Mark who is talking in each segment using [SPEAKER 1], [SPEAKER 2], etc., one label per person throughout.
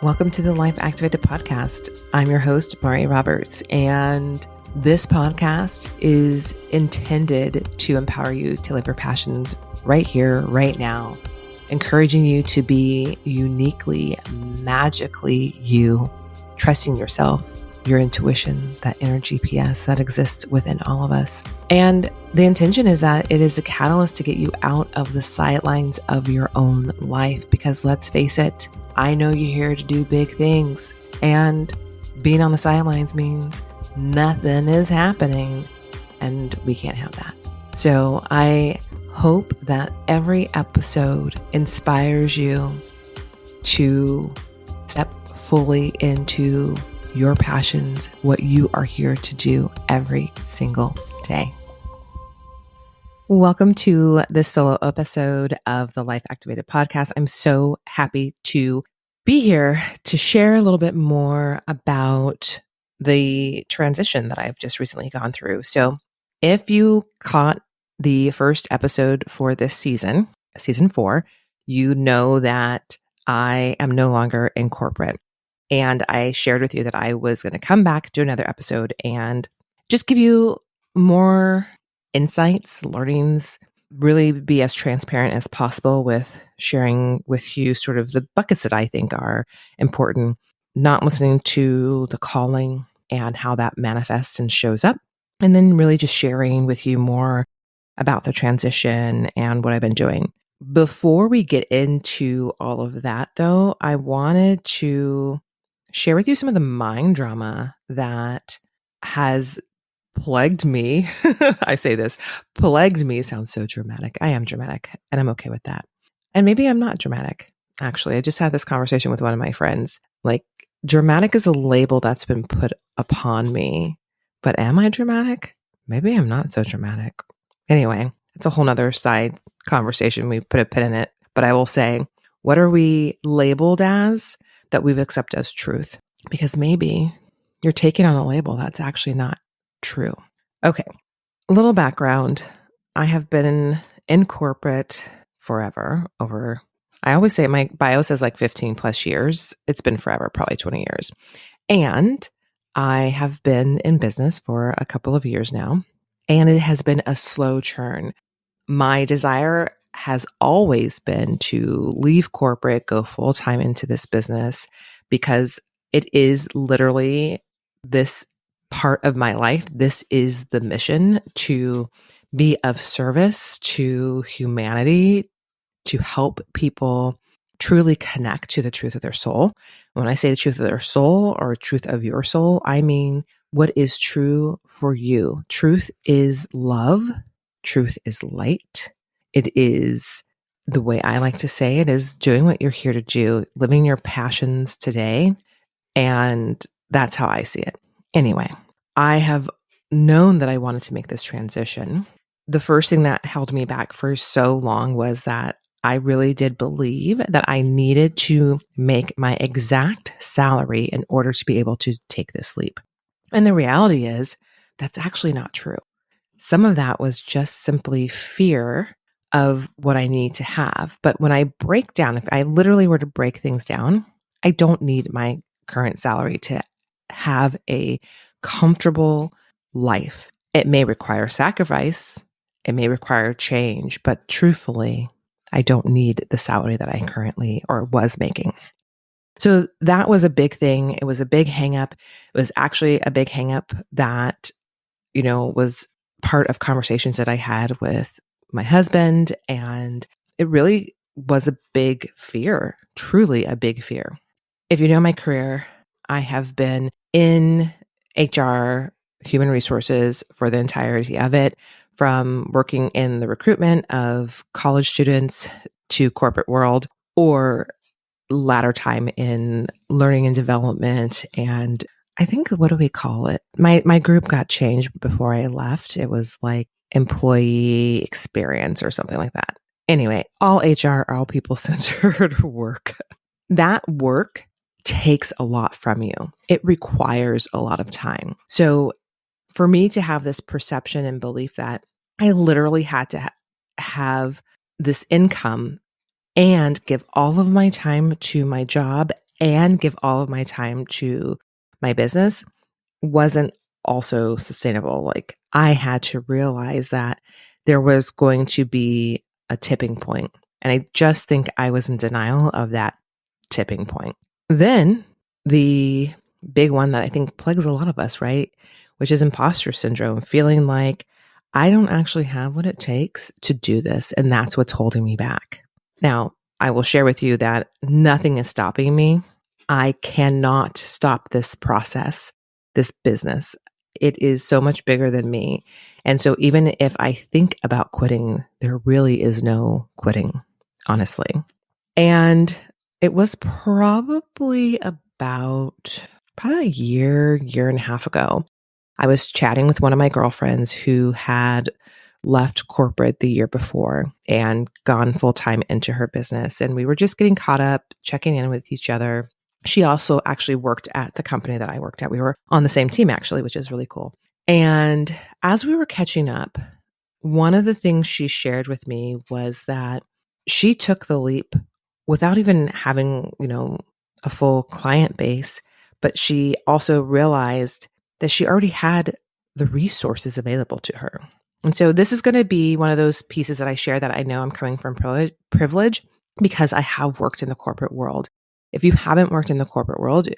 [SPEAKER 1] Welcome to the Life Activated Podcast. I'm your host, Mari Roberts, and this podcast is intended to empower you to live your passions right here, right now, encouraging you to be uniquely, magically you, trusting yourself, your intuition, that inner GPS that exists within all of us. And the intention is that it is a catalyst to get you out of the sidelines of your own life, because let's face it, I know you're here to do big things, and being on the sidelines means nothing is happening, and we can't have that. So I hope that every episode inspires you to step fully into your passions, what you are here to do every single day. Welcome to this solo episode of the Life Activated Podcast. I'm so happy to be here to share a little bit more about the transition that I've just recently gone through. So if you caught the first episode for this season 4, you know that I am no longer in corporate. And I shared with you that I was going to come back, do another episode, and just give you more insights, learnings, really be as transparent as possible with sharing with you sort of the buckets that I think are important, not listening to the calling and how that manifests and shows up, and then really just sharing with you more about the transition and what I've been doing. Before we get into all of that, though, I wanted to share with you some of the mind drama that has plagued me. I say this, plagued me sounds so dramatic. I am dramatic, and I'm okay with that. And maybe I'm not dramatic. Actually, I just had this conversation with one of my friends. Like, dramatic is a label that's been put upon me, but am I dramatic? Maybe I'm not so dramatic. Anyway, it's a whole nother side conversation. We put a pin in it, but I will say, what are we labeled as that we've accepted as truth? Because maybe you're taking on a label that's actually not true. Okay, a little background. I have been in corporate forever, I always say my bio says like 15 plus years. It's been forever, probably 20 years. And I have been in business for a couple of years now, and it has been a slow churn. My desire has always been to leave corporate, go full time into this business, because it is literally this part of my life. This is the mission, to be of service to humanity, to help people truly connect to the truth of their soul. When I say the truth of their soul or truth of your soul, I mean what is true for you. Truth is love. Truth is light. It is, the way I like to say it, is doing what you're here to do, living your passions today. And that's how I see it. Anyway, I have known that I wanted to make this transition. The first thing that held me back for so long was that I really did believe that I needed to make my exact salary in order to be able to take this leap. And the reality is that's actually not true. Some of that was just simply fear of what I need to have. But when I break down, if I literally were to break things down, I don't need my current salary to have a comfortable life. It may require sacrifice. It may require change, but truthfully, I don't need the salary that I currently or was making. So that was a big thing. It was a big hang up. It was actually a big hang up that, was part of conversations that I had with my husband. And it really was a big fear, truly a big fear. If you know my career, I have been in HR, human resources for the entirety of it, from working in the recruitment of college students to corporate world, or latter time in learning and development. And I think, what do we call it? My group got changed before I left. It was like employee experience or something like that. Anyway, all HR, all people-centered work. That work takes a lot from you. It requires a lot of time. So for me to have this perception and belief that I literally had to have this income and give all of my time to my job and give all of my time to my business wasn't also sustainable. Like I had to realize that there was going to be a tipping point. And I just think I was in denial of that tipping point. Then the big one that I think plagues a lot of us, right? Which is imposter syndrome, feeling like I don't actually have what it takes to do this. And that's what's holding me back. Now, I will share with you that nothing is stopping me. I cannot stop this process, this business. It is so much bigger than me. And so even if I think about quitting, there really is no quitting, honestly. And it was probably about a year and a half ago. I was chatting with one of my girlfriends who had left corporate the year before and gone full time into her business. And we were just getting caught up, checking in with each other. She also actually worked at the company that I worked at. We were on the same team, actually, which is really cool. And as we were catching up, one of the things she shared with me was that she took the leap without even having, a full client base, but she also realized that she already had the resources available to her. And so this is going to be one of those pieces that I share that I know I'm coming from privilege because I have worked in the corporate world. If you haven't worked in the corporate world,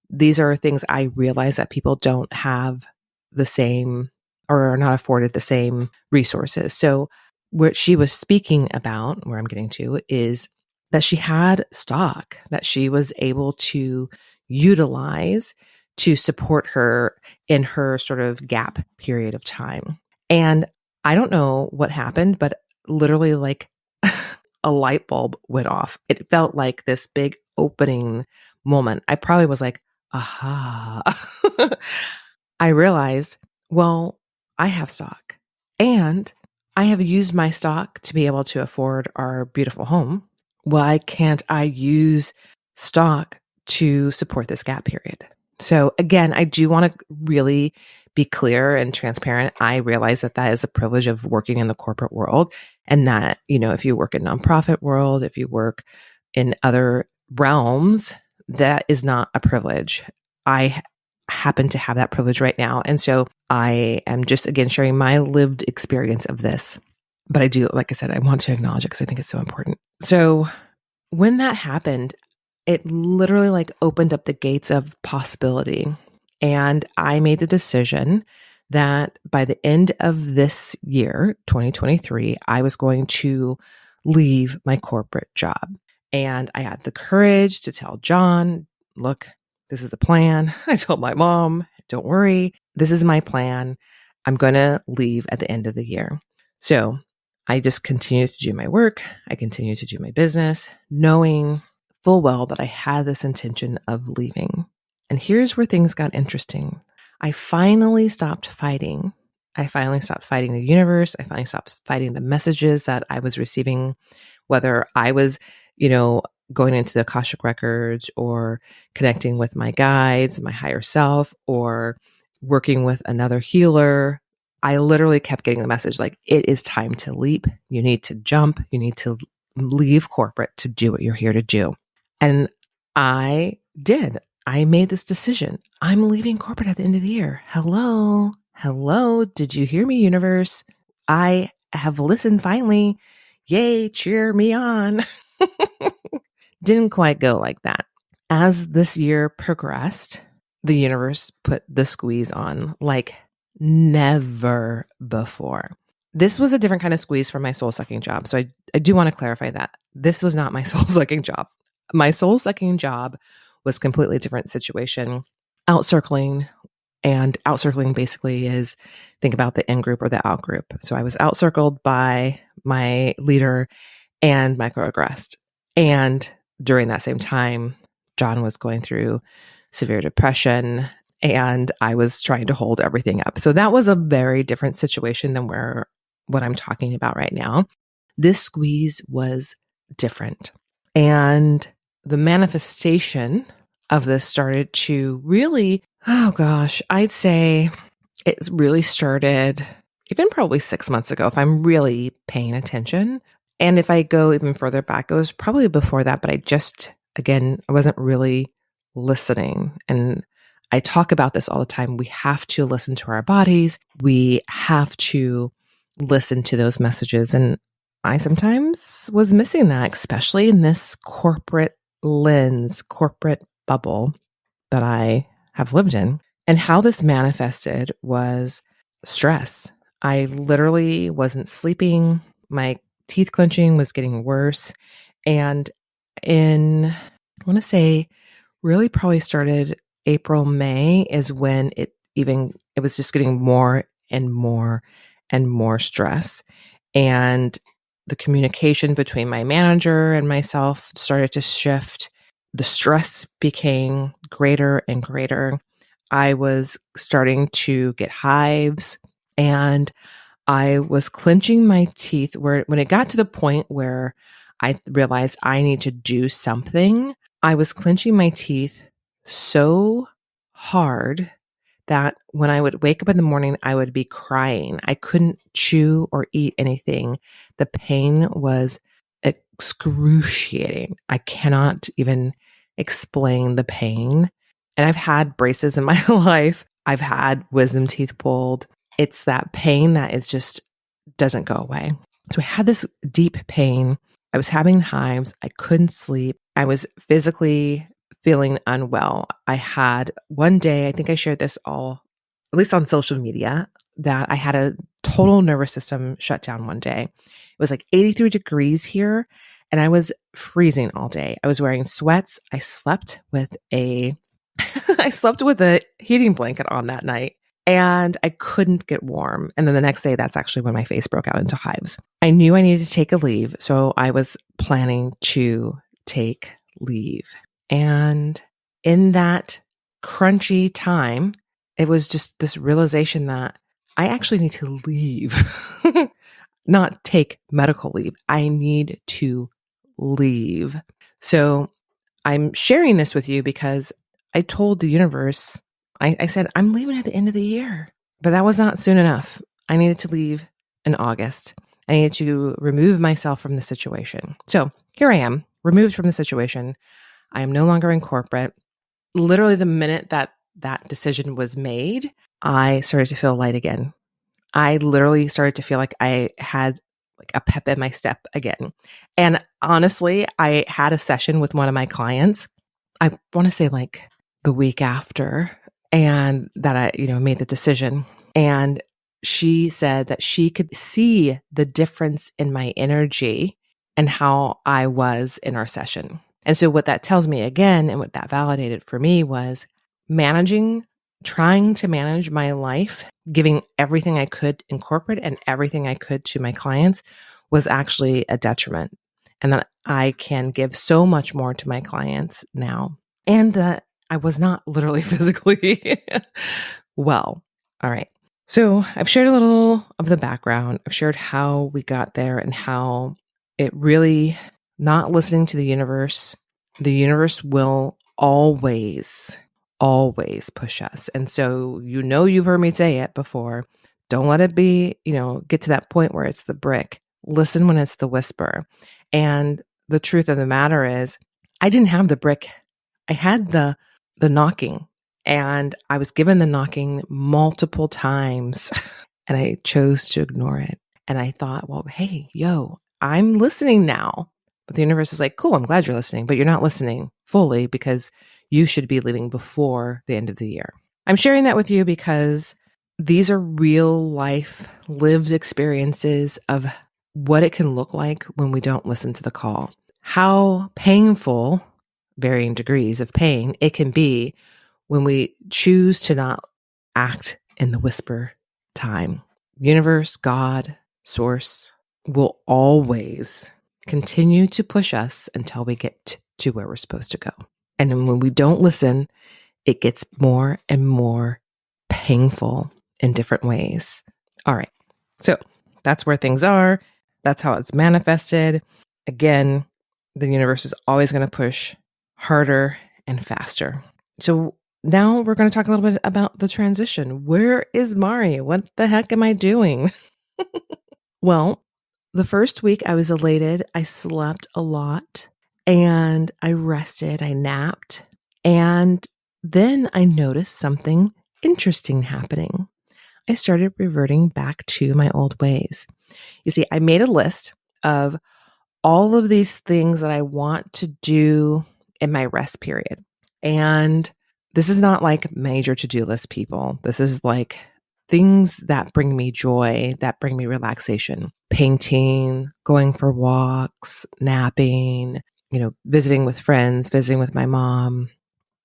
[SPEAKER 1] these are things I realize that people don't have the same or are not afforded the same resources. So what she was speaking about, where I'm getting to, is that she had stock that she was able to utilize to support her in her sort of gap period of time. And I don't know what happened, but literally like a light bulb went off. It felt like this big opening moment. I probably was like, aha. I realized, well, I have stock and I have used my stock to be able to afford our beautiful home. Why can't I use stock to support this gap period? So again, I do want to really be clear and transparent. I realize that that is a privilege of working in the corporate world, and that, if you work in nonprofit world, if you work in other realms, that is not a privilege. I happen to have that privilege right now. And so I am just, again, sharing my lived experience of this. But I do, like I said, I want to acknowledge it because I think it's so important. So when that happened, it literally like opened up the gates of possibility. And I made the decision that by the end of this year, 2023, I was going to leave my corporate job. And I had the courage to tell John, look, this is the plan. I told my mom, don't worry, this is my plan. I'm going to leave at the end of the year. So I just continued to do my work. I continued to do my business, knowing full well that I had this intention of leaving. And here's where things got interesting. I finally stopped fighting. I finally stopped fighting the universe. I finally stopped fighting the messages that I was receiving, whether I was, going into the Akashic records or connecting with my guides, my higher self, or working with another healer. I literally kept getting the message like, it is time to leap. You need to jump. You need to leave corporate to do what you're here to do. And I did. I made this decision. I'm leaving corporate at the end of the year. Hello. Did you hear me, universe? I have listened finally. Yay, cheer me on. Didn't quite go like that. As this year progressed, the universe put the squeeze on like never before. This was a different kind of squeeze from my soul-sucking job. So I do want to clarify that. This was not my soul-sucking job. My soul-sucking job was a completely different situation. Outcircling basically is, think about the in group or the out group. So I was outcircled by my leader and microaggressed. And during that same time, John was going through severe depression and I was trying to hold everything up. So that was a very different situation than what I'm talking about right now. This squeeze was different. And the manifestation of this started to really, I'd say it really started even probably 6 months ago, if I'm really paying attention. And if I go even further back, it was probably before that, but I wasn't really listening. And I talk about this all the time. We have to listen to our bodies. We have to listen to those messages. And I sometimes was missing that, especially in this corporate lens, corporate bubble that I have lived in. And how this manifested was stress. I literally wasn't sleeping. My teeth clenching was getting worse. And I want to say, really probably started April, May is when it was just getting more and more and more stress. And the communication between my manager and myself started to shift. The stress became greater and greater. I was starting to get hives, and I was clenching my teeth when it got to the point where I realized I need to do something. I was clenching my teeth so hard that when I would wake up in the morning, I would be crying. I couldn't chew or eat anything. The pain was excruciating. I cannot even explain the pain. And I've had braces in my life. I've had wisdom teeth pulled. It's that pain that is just doesn't go away. So I had this deep pain. I was having hives. I couldn't sleep. I was physically feeling unwell. I had one day, I think I shared this all, at least on social media, that I had a total nervous system shutdown one day. It was like 83 degrees here, and I was freezing all day. I was wearing sweats. I slept with a heating blanket on that night, and I couldn't get warm. And then the next day, that's actually when my face broke out into hives. I knew I needed to take a leave, so I was planning to take leave. And in that crunchy time, it was just this realization that I actually need to leave, not take medical leave. I need to leave. So I'm sharing this with you because I told the universe, I said, I'm leaving at the end of the year, but that was not soon enough. I needed to leave in August. I needed to remove myself from the situation. So here I am, removed from the situation. I am no longer in corporate. Literally the minute that decision was made, I started to feel light again. I literally started to feel like I had like a pep in my step again. And honestly, I had a session with one of my clients. I want to say like the week after, and that I, made the decision. And she said that she could see the difference in my energy and how I was in our session. And so what that tells me again, and what that validated for me, was trying to manage my life, giving everything I could in corporate and everything I could to my clients was actually a detriment. And that I can give so much more to my clients now. And that I was not literally physically well. All right. So I've shared a little of the background. I've shared how we got there and how it really, not listening to the universe will always push us. And so, you've heard me say it before. Don't let it be, get to that point where it's the brick. Listen when it's the whisper. And the truth of the matter is, I didn't have the brick. I had the knocking, and I was given the knocking multiple times and I chose to ignore it. And I thought, well, hey, I'm listening now. But the universe is like, cool, I'm glad you're listening, but you're not listening fully because you should be leaving before the end of the year. I'm sharing that with you because these are real life lived experiences of what it can look like when we don't listen to the call. How painful, varying degrees of pain, it can be when we choose to not act in the whisper time. Universe, God, source will always continue to push us until we get to where we're supposed to go. And then when we don't listen, it gets more and more painful in different ways. All right. So that's where things are. That's how it's manifested. Again, the universe is always going to push harder and faster. So now we're going to talk a little bit about the transition. Where is Mari? What the heck am I doing? Well, the first week I was elated. I slept a lot and I rested. I napped. And then I noticed something interesting happening. I started reverting back to my old ways. You see, I made a list of all of these things that I want to do in my rest period. And this is not like major to-do list, people. This is like things that bring me joy, that bring me relaxation. Painting, going for walks, napping, visiting with friends, visiting with my mom.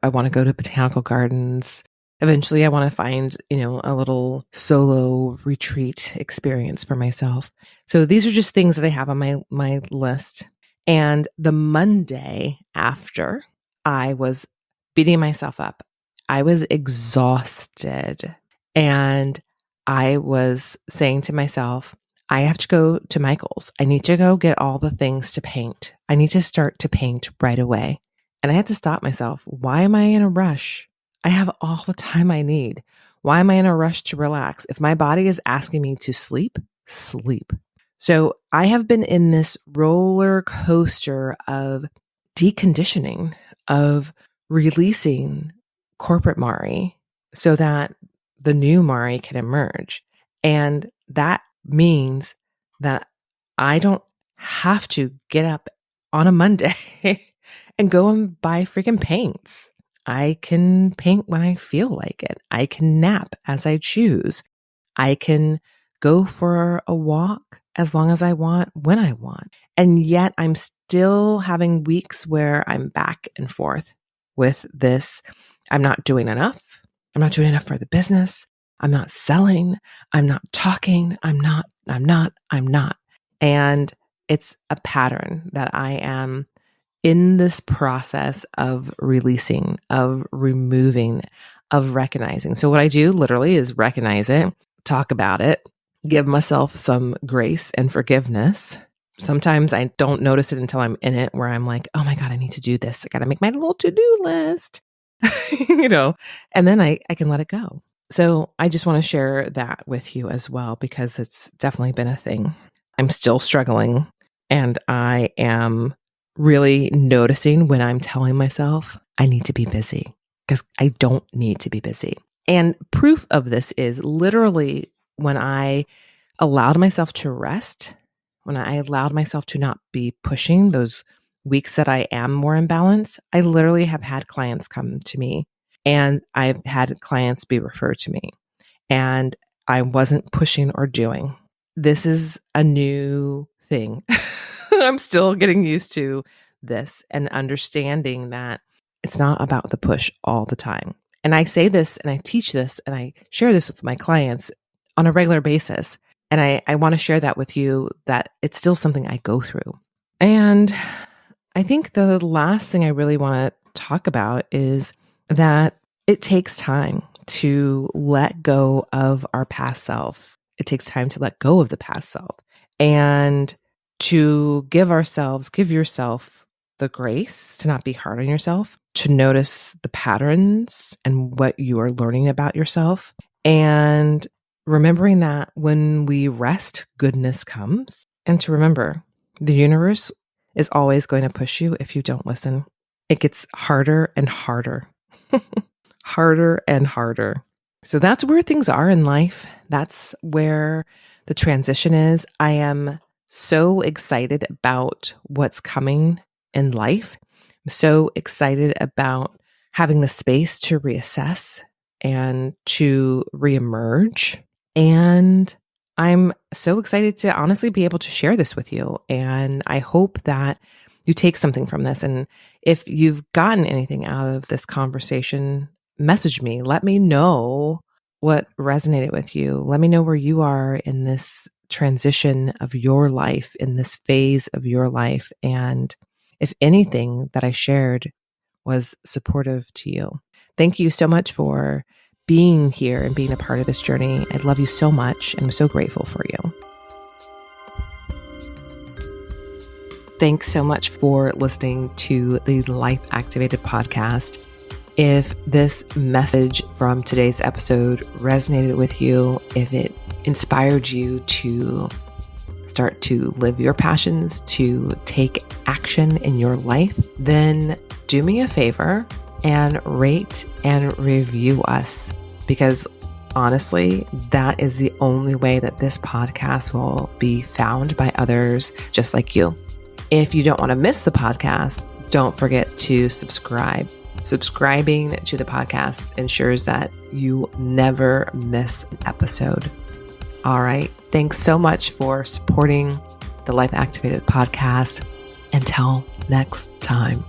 [SPEAKER 1] I want to go to botanical gardens. Eventually, I want to find, a little solo retreat experience for myself. So these are just things that I have on my list. And the Monday after, I was beating myself up. I was exhausted. And I was saying to myself, I have to go to Michael's. I need to go get all the things to paint. I need to start to paint right away. And I had to stop myself. Why am I in a rush? I have all the time I need. Why am I in a rush to relax? If my body is asking me to sleep, sleep. So I have been in this roller coaster of deconditioning, of releasing corporate Mari so that the new Mari can emerge. And that means that I don't have to get up on a Monday and go and buy freaking paints. I can paint when I feel like it. I can nap as I choose. I can go for a walk as long as I want, when I want. And yet I'm still having weeks where I'm back and forth with this. I'm not doing enough. I'm not doing enough for the business. I'm not selling. I'm not talking. I'm not. And it's a pattern that I am in this process of releasing, of removing, of recognizing. So what I do literally is recognize it, talk about it, give myself some grace and forgiveness. Sometimes I don't notice it until I'm in it, where I'm like, oh my God, I need to do this. I got to make my little to-do list, and then I can let it go. So I just want to share that with you as well, because it's definitely been a thing. I'm still struggling, and I am really noticing when I'm telling myself I need to be busy, because I don't need to be busy. And proof of this is literally when I allowed myself to rest, when I allowed myself to not be pushing those weeks that I am more in balance, I literally have had clients come to me, and I've had clients be referred to me, and I wasn't pushing or doing. This is a new thing. I'm still getting used to this and understanding that it's not about the push all the time. And I say this and I teach this and I share this with my clients on a regular basis. And I want to share that with you, that it's still something I go through. And I think the last thing I really want to talk about is that it takes time to let go of our past selves. It takes time to let go of the past self and to give yourself the grace to not be hard on yourself, to notice the patterns and what you are learning about yourself. And remembering that when we rest, goodness comes. And to remember, the universe is always going to push you if you don't listen. It gets harder and harder, harder and harder. So that's where things are in life. That's where the transition is. I am so excited about what's coming in life. I'm so excited about having the space to reassess and to reemerge. And I'm so excited to honestly be able to share this with you. And I hope that you take something from this. And if you've gotten anything out of this conversation, message me. Let me know what resonated with you. Let me know where you are in this transition of your life, in this phase of your life. And if anything that I shared was supportive to you. Thank you so much for being here and being a part of this journey. I love you so much, and I'm so grateful for you. Thanks so much for listening to the Life Activated podcast. If this message from today's episode resonated with you, if it inspired you to start to live your passions, to take action in your life, then do me a favor and rate and review us, because honestly, that is the only way that this podcast will be found by others just like you. If you don't want to miss the podcast, don't forget to subscribe. Subscribing to the podcast ensures that you never miss an episode. All right. Thanks so much for supporting the Life Activated podcast. Until next time.